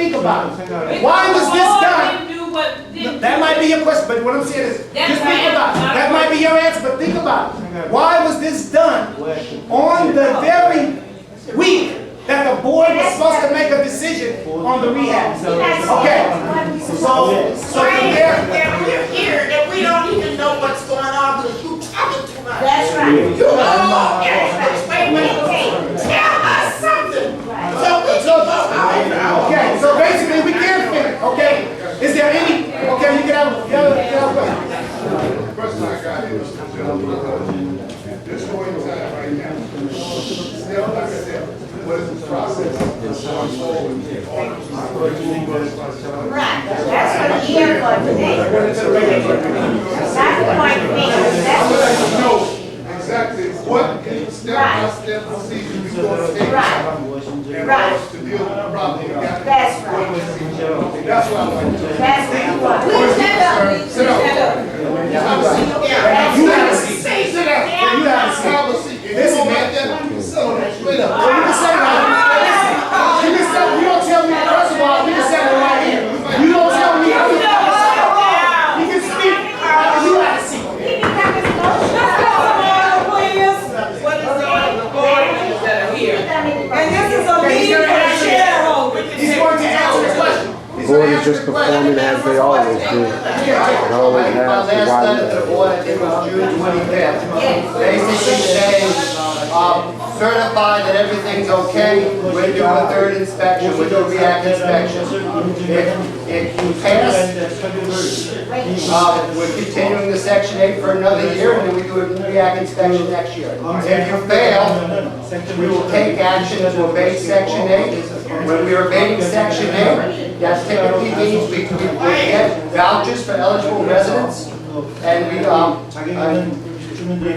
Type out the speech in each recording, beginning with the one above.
think about it. Why was this done? That might be your question, but what I'm saying is, just think about it. That might be your answer, but think about it. Why was this done on the very week that the board was supposed to make a decision on the rehab? Okay, so there. We're here and we don't even know what's going on because you talking too much. That's right. You wait, tell us something. Okay, so basically we can't finish, okay? Is there any, okay, you get out, The question I got is, this point in time right now, still, like I said, what is the process going forward? Right, that's what I'm here for today. That's the point of me. I would like to That's know exactly what step-by-step procedure we going to take in order to deal with the problem we got. That's right. That's what I like to know. That's what you want. Please stand up. Sit down. Have a seat. You have a seat. Sit down. You have a seat. Have a seat. If Listen, you don't man. like that, sit on that straight up. You can say that. You can say, you don't tell me, first of all, we can say that right here. You don't tell me. You can speak. You have a seat. What is the board that are here? And this is a meeting for the shareholders. He's going to answer the question. He's The board going to is just answer the question. performing as they always do. It always My has last to letter to the board, I think was June 25th, basically saying, certify that everything's okay, we'll do a third inspection, we'll do a react inspection. If you pass, we're continuing the Section 8 for another year, and then we do a react inspection next year. If you fail, we will take action to abate Section 8. When we are abating Section 8, that typically means we get vouchers for eligible residents, and we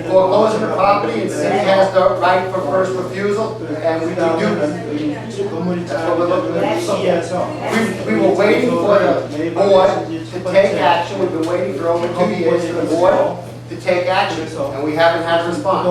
foreclose on the property, and city has the right for first refusal, and we can do that's what we're looking at. We were waiting for the board to take action. We've been waiting for over 2 years for the board to take action, and we haven't had a response.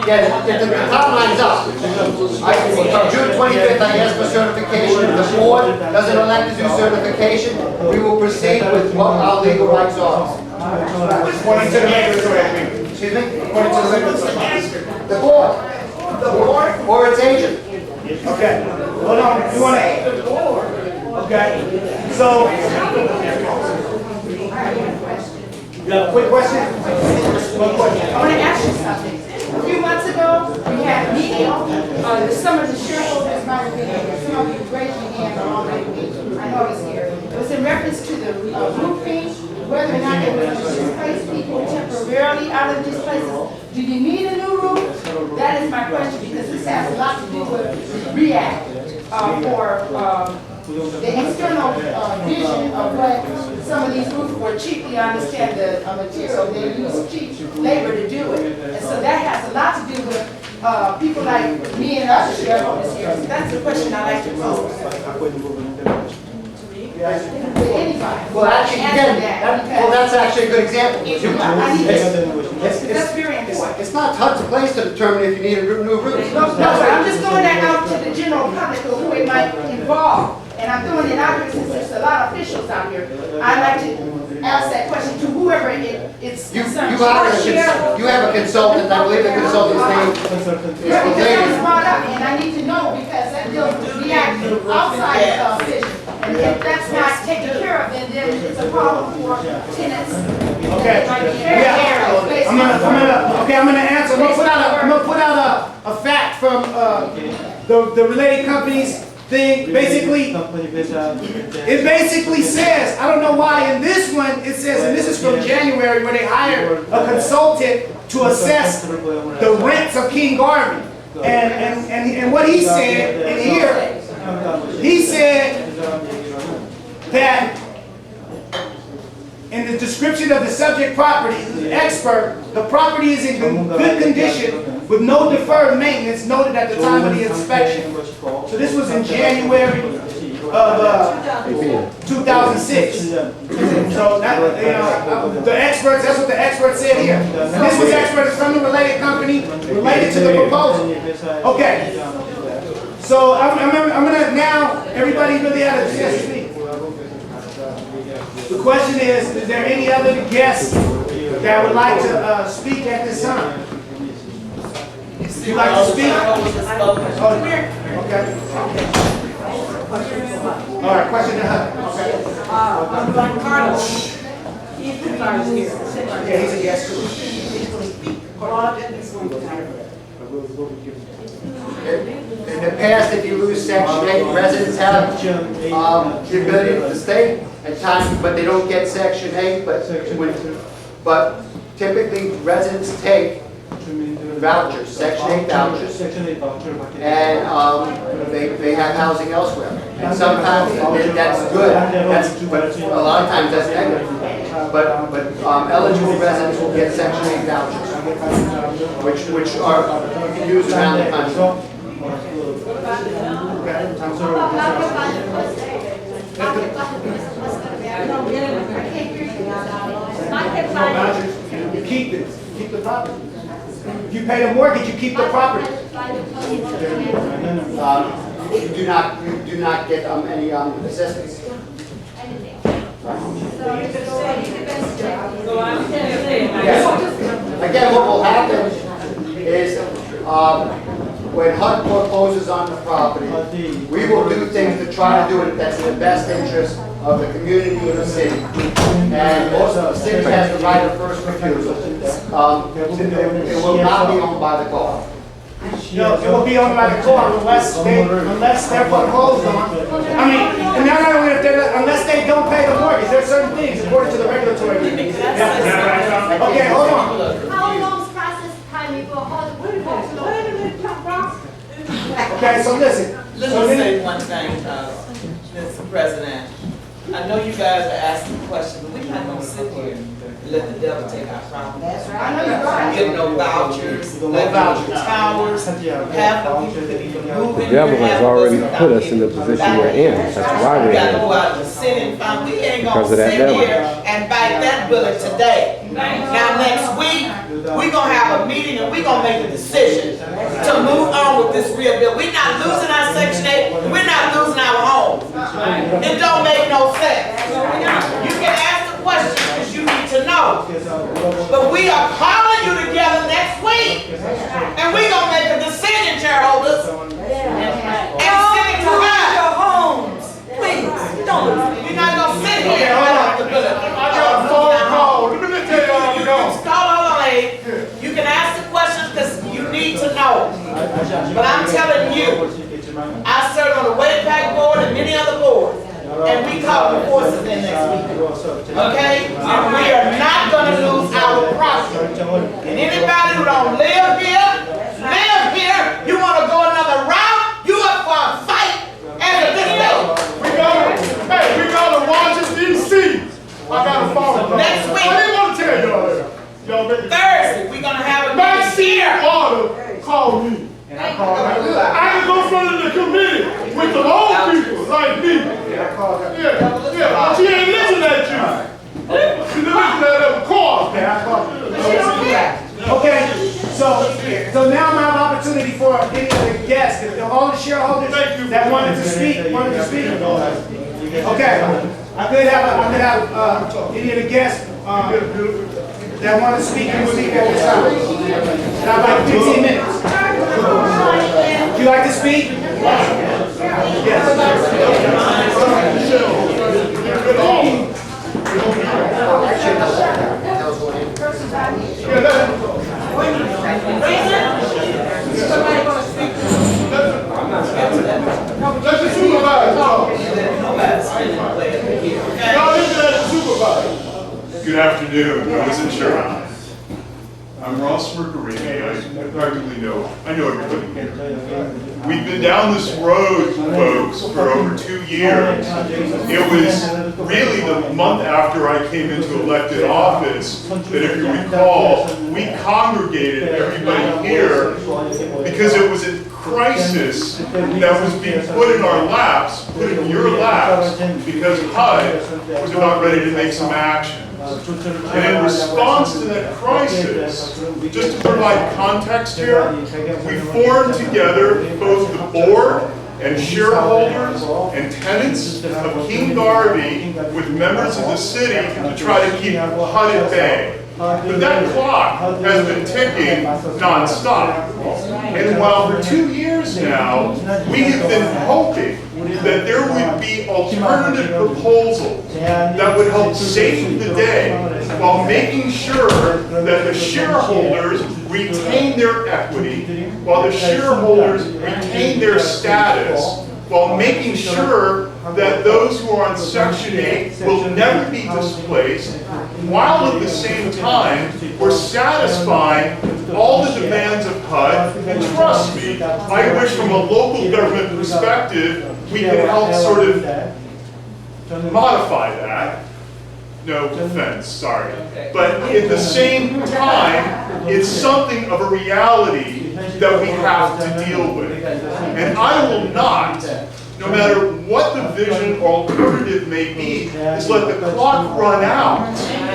Yeah, the top line's up. From June 25th, I asked for certification. If the board doesn't elect to do certification, we will proceed with what our legal rights are. According to the regulatory agreement. Excuse me? According to the regulatory. The board or its agent. Okay, hold on, you want to? Okay, so. You have a quick question? One question. I want to ask you something. A few months ago, we had a meeting. Some of the shareholders might have been here. Some of you raised your hand already. I know it's here. It was in reference to the roofing, whether or not they were going to displace people temporarily out of these places. Do you need a new roof? That is my question, because this has a lot to do with REACT for the external vision of what some of these roofs were cheaply. I understand the material, they use cheap labor to do it. And so that has a lot to do with people like me and other shareholders here. So that's the question I'd like to pose. Anybody. Well, actually, again, that's actually a good example. That's very important. It's not Hud's place to determine if you need a new roof. No, I'm just throwing that out to the general public of who it might involve. And I'm throwing it out here since there's a lot of officials out here. I'd like to ask that question to whoever it's You concerned. have a consultant, I believe the consultant's name is Yeah, because that was related. brought up, and I need to know because that deals with REACT outside of vision. And if that's not taken care of, then it's a problem for tenants. Okay. Yeah. I'm gonna answer. I'm gonna put out a fact from the related companies thing. Basically, it basically says, I don't know why in this one it says, and this is from January, where they hired a consultant to assess the rents of King Garvey. And what he said in here, he said that in the description of the subject property, the expert, the property is in good condition with no deferred maintenance noted at the time of the inspection. So this was in January 2006. So that, the experts, that's what the experts said here. And this was experts from the related company related to the proposal. Okay. So I'm gonna now, everybody really had a chance to speak. The question is there any other guests that would like to speak at this time? Would you like to speak? Oh, okay. All right, question to her. Okay. Carlos. He's the first here. Yeah, he's a guest too. In the past, if you lose Section 8, residents have the ability to stay at times, but they don't get Section 8. But typically, residents take vouchers, Section 8 vouchers, and they have housing elsewhere. And sometimes that's good. But a lot of times that's negative. But eligible residents will get Section 8 vouchers, which are you can use around the country. You keep it. Keep the property. If you pay the mortgage, you keep the property. You do not get any assistance. Again, what will happen is when HUD forecloses on the property, we will do things to try to do it that's in the best interest of the community of the city. And most of the city has the right of first refusal. It will not be owned by the co-op. No, it will be owned by the co-op unless they're foreclosed on. I mean, and not only unless they don't pay the mortgage. There's certain things according to the regulatory. Okay, hold on. How long's process time before Okay, so listen. Let me say one thing, Mr. President. I know you guys are asking questions, but we're not gonna sit here and let the devil take our property. That's right. Get no vouchers, no voucher towers, half the people could be moving. The devil has already put us in the position we're in. That's why We we're gotta go in. out to sit and find, we ain't Because gonna of that sit devil. here and bite that bullet today. Now, next week, we're gonna have a meeting and we're gonna make a decision to move on with this rebuild. We're not losing our Section 8, we're not losing our homes. It don't make no sense. You can ask the question because you need to know. But we are calling you together next week and we're gonna make a decision, shareholders. And send it to us. Your homes, please, don't. We're not gonna sit here and hold let on. off the bullet. I got a phone call. Let me tell you how I'm going. You can ask the questions because you need to know. But I'm telling you, I serve on the Wayback Board and many other boards. And we call the forces in next week. Okay? And we are not going to lose our property. And anybody who don't live here, you want to go another route, you up for a fight as of this day. We go to Washington, D.C. I got a phone call. Next week. I didn't want to tell y'all that. Y'all make it. Thursday, we're going to have a meeting Maxine here. Order called me. I can go front of the committee with the old people like me. Yeah, but she ain't listening at you. She listening at the car. Okay, so now I have an opportunity for any of the guests, if all the shareholders that wanted to speak. Okay, I could have any of the guests that want to speak and speak at this time. Now about 15 minutes. Would you like to speak? Yes. Let the supervisor talk. Y'all listen at the supervisor. Good afternoon, members of church. I'm Ross Mercarini. I know everybody here. We've been down this road, folks, for over 2 years. It was really the month after I came into elected office that, if you recall, we congregated everybody here because it was a crisis that was being put in our laps, put in your laps, because HUD was about ready to make some actions. And in response to that crisis, just to provide context here, we formed together both the board and shareholders and tenants of King Garvey with members of the city to try to keep HUD at bay. But that clock has been ticking nonstop. And while for 2 years now, we have been hoping that there would be alternative proposals that would help save the day while making sure that the shareholders retain their equity, while the shareholders retain their status, while making sure that those who are on Section 8 will never be displaced, while at the same time, we're satisfying all the demands of HUD. And trust me, I wish from a local government perspective, we could help sort of modify that. No offense, sorry. But at the same time, it's something of a reality that we have to deal with. And I will not, no matter what the vision or alternative may be, is let the clock run out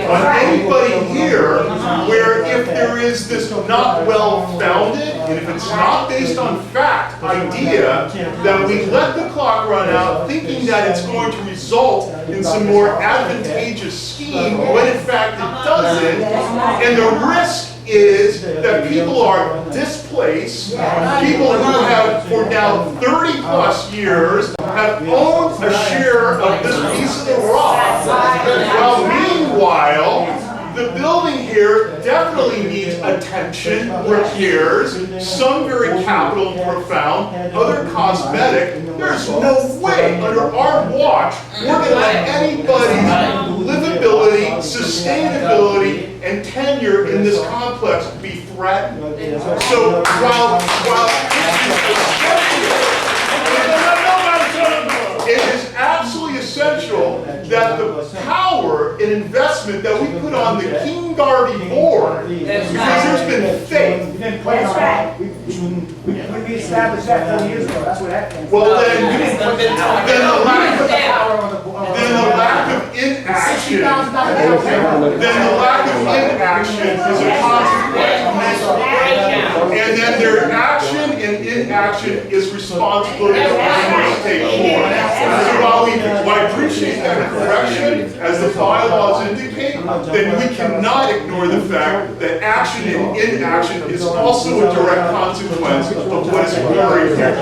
on anybody here where if there is this not well-founded, and if it's not based on fact, idea, that we let the clock run out thinking that it's going to result in some more advantageous scheme when in fact it doesn't, and the risk is that people are displaced, people who have for now 30 plus years have owned a share of this piece of the rock, while meanwhile, the building here definitely needs attention, repairs, some very capital and profound, other cosmetic. There's no way under our watch we're going to let anybody's livability, sustainability, and tenure in this complex be threatened. So while it is absolutely essential that the power and investment that we put on the King Garvey board, because there's been faith. That's right. We established that 30 years ago. That's what that came from. Well, then the lack of inaction, is a consequence. And then their action and inaction is responsibility of the state board. So while I appreciate that correction, as the bylaws indicate, then we cannot ignore the fact that action and inaction is also a direct consequence of what is occurring here.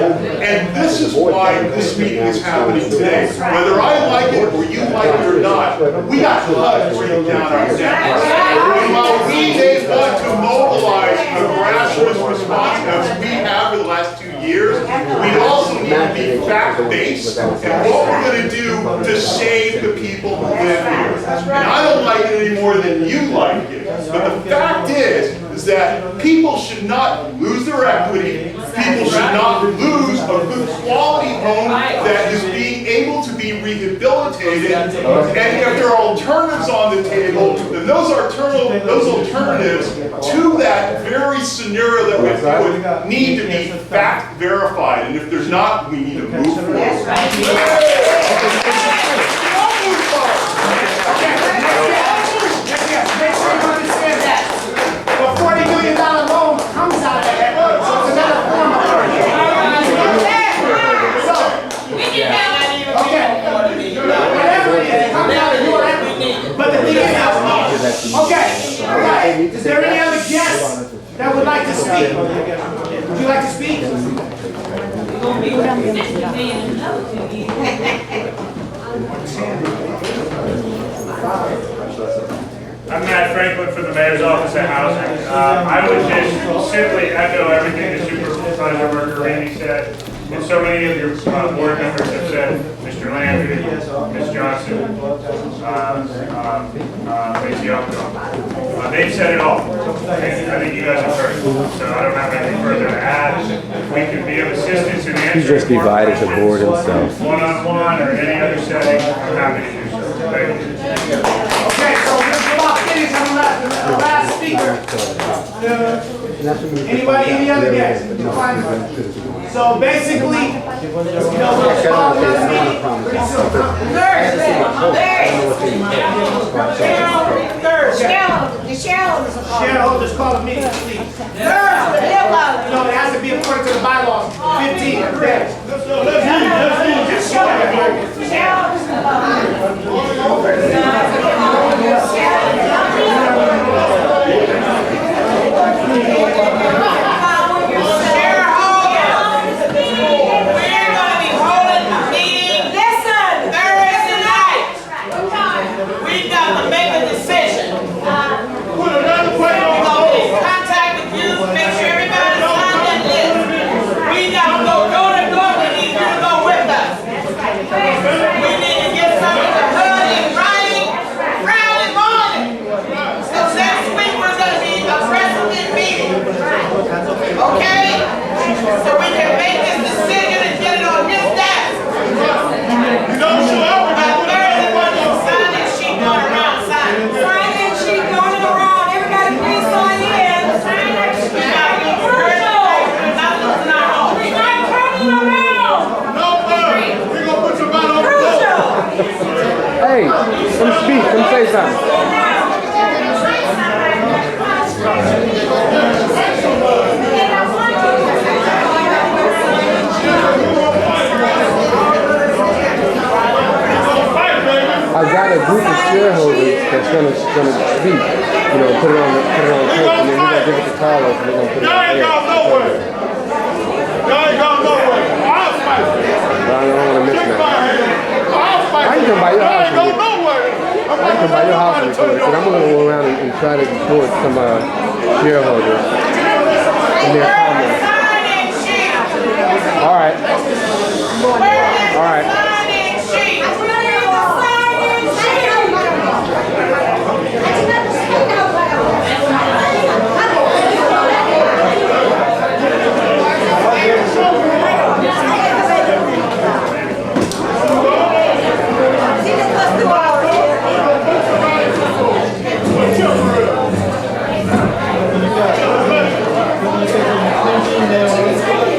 And this is why this meeting is happening today. Whether I like it or you like it or not, we got HUD breathing down our necks. And while we may want to mobilize a grassroots response as we have for the last 2 years, we also need to be fact-based and what we're going to do to save the people who live here. And I don't like it any more than you like it. But the fact is that people should not lose their equity. People should not lose a good quality home that is being able to be rehabilitated. And if there are alternatives on the table, then those alternatives to that very scenario that we're doing need to be fact verified. And if there's not, we need to move forward. $40 million loan comes out of that. So it's another form of earning. Whatever it is, it comes out of your equity. But the thing is, okay, all right. Is there any other guests that would like to speak? Would you like to speak? I'm Matt Franklin from the Mayor's Office of Housing. I would just simply echo everything the Supervisor Margarini said, and so many of your board members have said, Mr. Landry, Ms. Johnson, Lacey Elko. They've said it all. And I think you guys have heard. So I don't have anything further to add. If we can be of assistance in answering He's just divided the board himself. One-on-one or any other setting, I'm happy to do so. Thank you. Okay, so Mr. Locke, the last speaker. Anybody, any other guests? So basically, you know, we'll call this meeting. The shareholders are calling. Shareholders call a meeting, please. No, it has to be according to the bylaws, 15. Okay? So we can make this decision and get it on his desk. You don't show up with that. Sign-in sheet going around, sign. Sign-in sheet going around, everybody please sign in. We're not turning around. No, we're gonna put your body on the floor. Hey, come speak, come say something. I've got a group of shareholders that's gonna speak. You know, put it on tape, and then we're gonna give it to Carlos, and we're gonna put it on Y'all ain't air. going nowhere. Y'all ain't going nowhere. I'll fight. I don't want to miss that. I'll fight. I can come by your house Y'all and ain't going nowhere. I can come by your house and record, because I'm gonna go around and try to report some shareholders and their comments. All right. All right.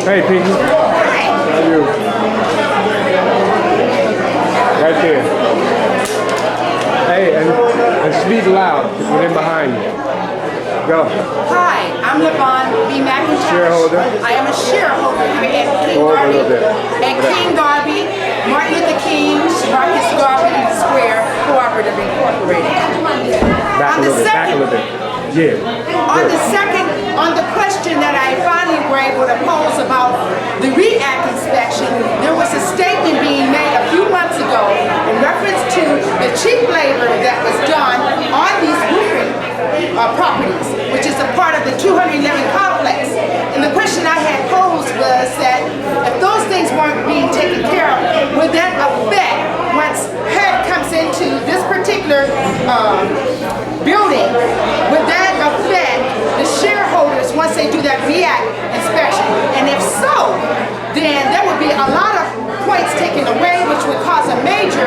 Hey, Pinky. How are you? Right there. Hey, and speak loud. We're in behind you. Go. Hi, I'm Levon B. McIntosh. Shareholder. I am a shareholder here at King Go over a Garvey. little bit. At King Garvey, Martin Luther King, Marcus Garvey Square Cooperative Incorporated. Back a little bit. Back a little bit. Yeah. On the question that I finally were able to pose about the REACT inspection, there was a statement being made a few months ago in reference to the cheap labor that was done on these roofing properties, which is a part of the 211 complex. And the question I had posed was that if those things weren't being taken care of, would that affect, once HUD comes into this particular building, would that affect the shareholders once they do that REACT inspection? And if so, then there would be a lot of points taken away, which would cause a major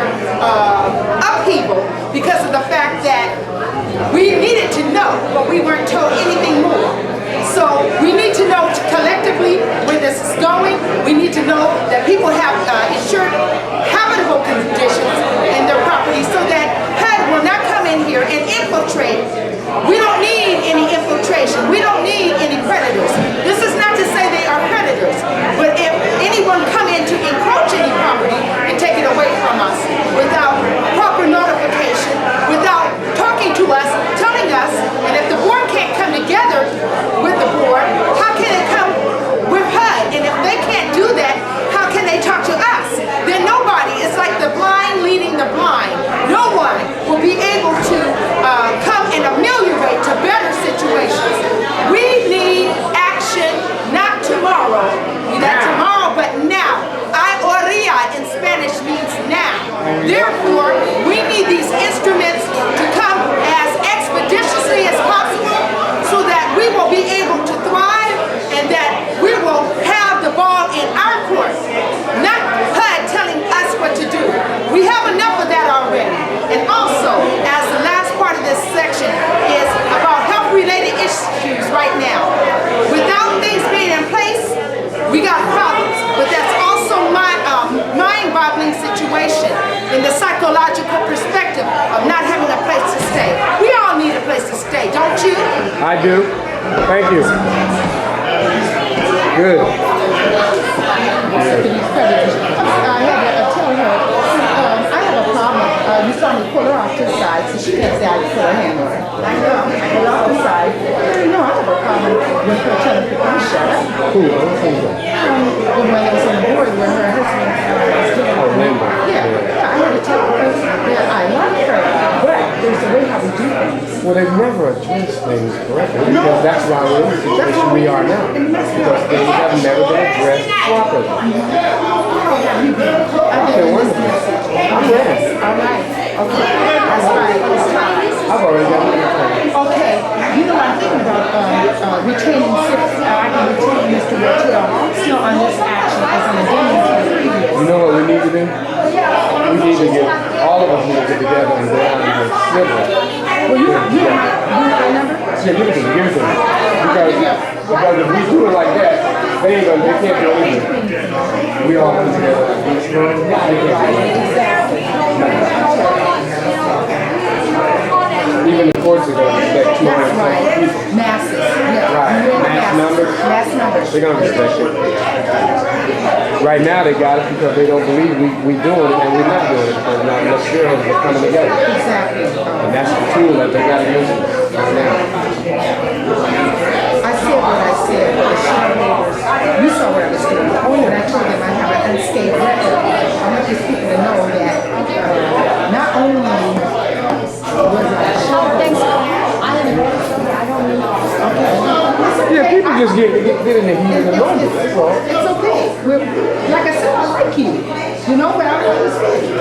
upheaval because of the fact that we needed to know, but we weren't told anything more. So we need to know collectively where this is going. We need to know that people have ensured habitable conditions in their property so that HUD will not come in here and infiltrate. We don't need any infiltration. We don't need any predators. This is not to say they are predators, but if anyone come in to encroach any property and take it away from us without proper notification, without talking to us, telling us, and if the board can't come together with the board, how can it come with HUD? And if they can't do that, how can they talk to us? Then nobody, it's like the blind leading the blind. No one will be able to come and ameliorate to better situations. We need action, not tomorrow. Not tomorrow, but now. Ahorita in Spanish means now. Therefore, we need these instruments to come as expeditiously as possible so that we will be able to thrive and that we will have the ball in our court, not HUD telling us what to do. We have enough of that already. And also, as the last part of this section is about health-related issues right now. Without things being in place, we got problems. perspective of not having a place to stay. We all need a place to stay, don't you? I do. Thank you. Good. I had to tell her, I have a problem. You saw me pull her off to the side, so she can't say I put her hand on her. I know. I pull her off to the side. No, I have a problem with her telling people to shut up. Cool. When I was on the board where her husband was doing. Oh, Linda. Yeah, I had to tell her that I like her, but there's a way how we do things. Well, they've never addressed things correctly because that's why we're in the situation we are now. Because things have never been addressed properly. Okay, wonderful. I'm ready. All right. Okay. That's right. I've already got it. Okay. You know, I'm thinking about retaining six. I can retain Mr. Martell still on this action as an addendum to the previous. You know what we need to do? We need to get, all of us need to get together and go out and get civil. Well, you have my number? Yeah, give it to me. Because if we do it like that, they can't do anything. We all come together and be strong. Even the courts are going to respect 200 people. Masses. Yeah. Right. Mass numbers. Mass numbers. They're going to respect it. Right now they got it because they don't believe we doing it and we're not doing it because not enough shareholders are coming together. Exactly. And that's the tool that they got to use right now. I said what I said, but the shareholders, you saw what I was doing. When I told them I have an unscathed record, I want these people to know that not only was I Yeah, people just get in the heat of the moment. It's okay. Like I said, I like you. You know, but I want to say.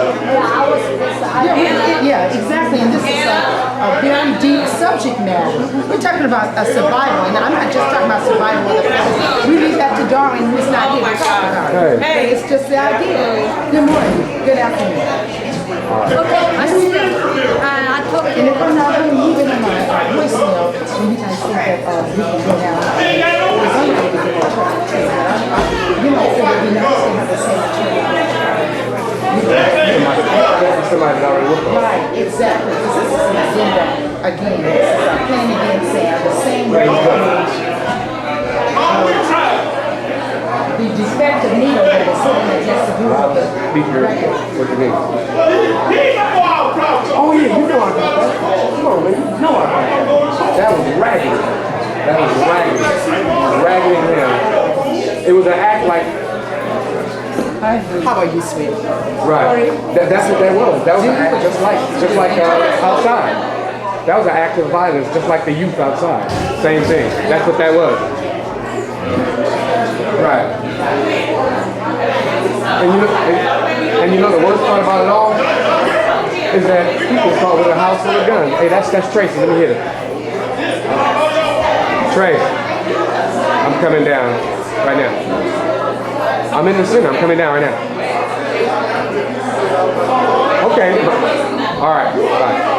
Yeah, exactly. And this is a very deep subject matter. We're talking about survival, and I'm not just talking about survival of the family. We leave that to Darwin, who's not here to talk about it. Hey, it's just the idea. Good morning. Good afternoon. Okay, I see that. And if I'm not going to leave it in my voicemail, maybe I think that we can go down. You know, it would be nice to have the same attorney. Somebody's already looking. Right, exactly. Because this is an agenda again. This is a plan against the same way. The defective needle that is sitting against the group of the record. What do you mean? Oh yeah, you know I got that. Come on, man. You know I got that. That was raggedy. That was raggedy. Raggedy in him. It was an act like. How about you, sweetie? Right. That's what that was. That was an act just like outside. That was an act of violence, just like the youth outside. Same thing. That's what that was. Right. And you know the worst part about it all is that people call with a house full of guns. Hey, that's Tracy. Let me hit it. Trey, I'm coming down right now. I'm in the center. I'm coming down right now. Okay. All right. Bye.